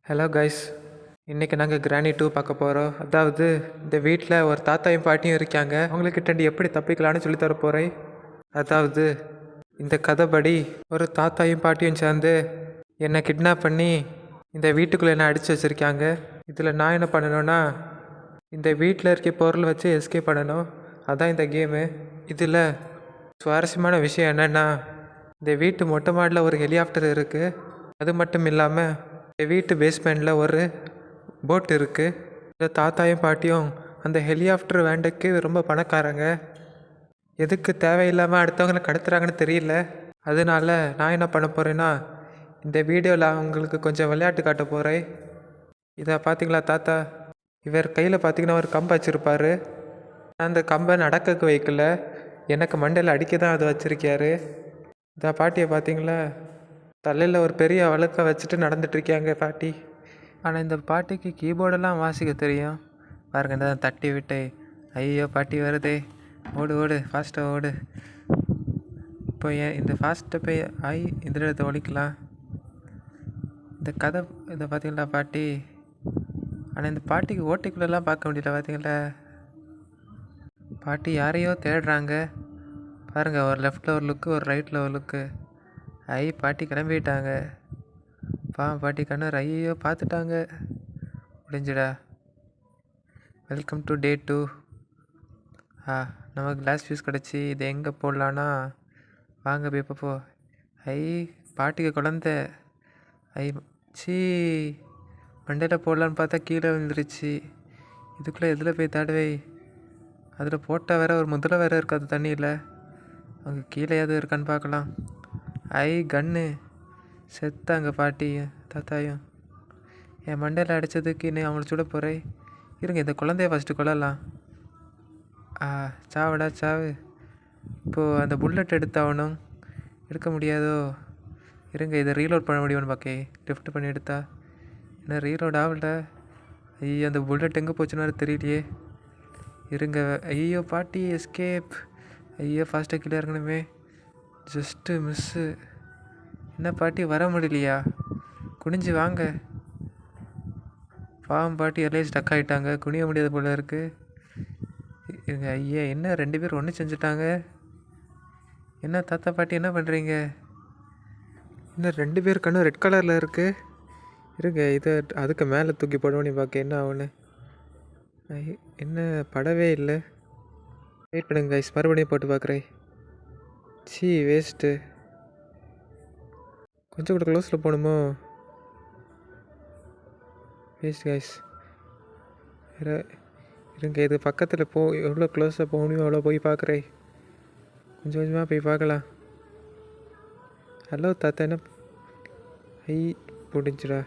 Hello guys, இன்றைக்கி நாங்கள் கிராணி 2 பார்க்க போகிறோம். அதாவது இந்த வீட்டில் ஒரு தாத்தாயும் பாட்டியும் இருக்காங்க. அவங்கக்கிட்ட எப்படி தப்பிக்கலான்னு சொல்லி தர போகிறேன். அதாவது இந்த கதைப்படி ஒரு தாத்தாயும் பாட்டியும் சேர்ந்து என்னை கிட்னாப் பண்ணி இந்த வீட்டுக்குள்ளே என்ன அடித்து வச்சுருக்காங்க. இதில் நான் என்ன பண்ணணும்னா இந்த வீட்டில் இருக்க பொருள் வச்சு எஸ்கேப் பண்ணணும். அதான் இந்த கேமு. இதில் சுவாரஸ்யமான விஷயம் என்னென்னா இந்த வீட்டு மொட்டை மாடியில் ஒரு ஹெலிகாப்டர் இருக்குது. அது மட்டும் இல்லாமல் வீட்டு பேஸ்மெண்ட்டில் ஒரு போட் இருக்குது. இந்த தாத்தாயும் பாட்டியும் அந்த ஹெலிகாப்டர் வேண்டைக்கு ரொம்ப பணக்காரங்க. எதுக்கு தேவையில்லாமல் அடுத்தவங்களை கடத்துறாங்கன்னு தெரியல. அதனால நான் என்ன பண்ண போகிறேன்னா இந்த வீடியோவில் அவங்களுக்கு கொஞ்சம் விளையாட்டு காட்ட போகிறேன். இதை பார்த்தீங்களா தாத்தா, இவர் கையில் பார்த்தீங்கன்னா ஒரு கம்பு வச்சுருப்பார். அந்த கம்பை நடக்க வைக்கல, எனக்கு மண்டையில் அடிக்க தான் அதை வச்சுருக்காரு. இந்த பாட்டியை பார்த்தீங்களா, தலையில் ஒரு பெரிய வழக்கை வச்சுட்டு நடந்துட்டுருக்காங்க பாட்டி. ஆனால் இந்த பாட்டிக்கு கீபோர்டெல்லாம் வாசிக்க தெரியும் பாருங்க. இந்த தட்டி விட்டு ஐயோ பாட்டி வருதே, ஓடு ஓடு ஃபாஸ்ட்டாக ஓடு. இப்போ இந்த ஃபாஸ்ட்டை போய் இதில் இதை ஒழிக்கலாம். இந்த கதை இதை பார்த்தீங்களா பாட்டி. ஆனால் இந்த பாட்டிக்கு ஓட்டிக்குள்ளெல்லாம் பார்க்க முடியல பார்த்தீங்களா. பாட்டி யாரையோ தேடுறாங்க பாருங்கள். ஒரு லெஃப்டில் ஒரு லுக்கு, ஒரு ரைட்டில் ஒரு லுக்கு. பாட்டி கிளம்பிட்டாங்க. பாட்டி கண்ணு ஐயோ பார்த்துட்டாங்க. முடிஞ்சுடா. Welcome to day 2. நமக்கு கிளாஸ் ஃபியூஸ் கிடச்சி. இதை எங்கே போடலான்னா வாங்க போய் இப்போ பாட்டிக்கு குழந்த சீ மண்டையில் போடலான்னு பார்த்தா கீழே விழுந்துருச்சு. இதுக்குள்ளே எதில் போய் தாடுவை. அதில் போட்டால் வேற ஒரு முதல்ல வேற இருக்காது தண்ணியில். அங்கே கீழே எதுவும் இருக்கான்னு பார்க்கலாம். கன்னு செத்தாங்க பாட்டியும் தாத்தாயும். என் மண்டையில் அடித்ததுக்கு இன்னும் அவங்கள சுட போகிறேன். இருங்க, இந்த குழந்தைய ஃபஸ்ட்டு கொள்ளலாம். சாவடா சாவு. இப்போது அந்த புல்லட் எடுத்தாகணும். எடுக்க முடியாதோ. இருங்க, இதை ரீலோட் பண்ண முடியும்னு பார்க்க லிஃப்ட் பண்ணி எடுத்தா என்ன ரீலோட் ஆகல. ஐயோ, அந்த புல்லட் எங்கே போச்சுன்னு தெரியலையே. இருங்க, ஐயோ பாட்டி எஸ்கேப். ஐயோ ஃபாஸ்ட்டாக கீழே இறங்கணுமே. Just miss. என்ன பாட்டி வர முடியலையா? குனிஞ்சு வாங்க. பாவம் பாட்டி எல்லாம் ஸ்டக் ஆகிட்டாங்க, குனிய முடியாத போல இருக்குது. ஐயா என்ன 2 பேர் ஒன்று செஞ்சுட்டாங்க. என்ன தாத்தா பாட்டி என்ன பண்ணுறீங்க? இன்னும் 2 பேர் கண்ணும் ரெட் கலரில் இருக்குது. இருங்க, இதை அதுக்கு மேலே தூக்கி போடணும் பார்க்க என்ன ஆகுன்னு. என்ன படவே இல்லை. வெயிட் பண்ணுங்க கைஸ், மறுபடியும் போட்டு பார்க்குறேன். வேஸ்ட்டு. கொஞ்சம் கூட க்ளோஸில் போகணுமோ. Waste guys. இருங்க, இது பக்கத்தில் எவ்வளோ க்ளோஸாக போக முடியும் அவ்வளோ போய் பார்க்குறேன். கொஞ்சம் கொஞ்சமாக போய் பார்க்கலாம். ஹலோ தாத்தா, என்ன முடிஞ்சுடா.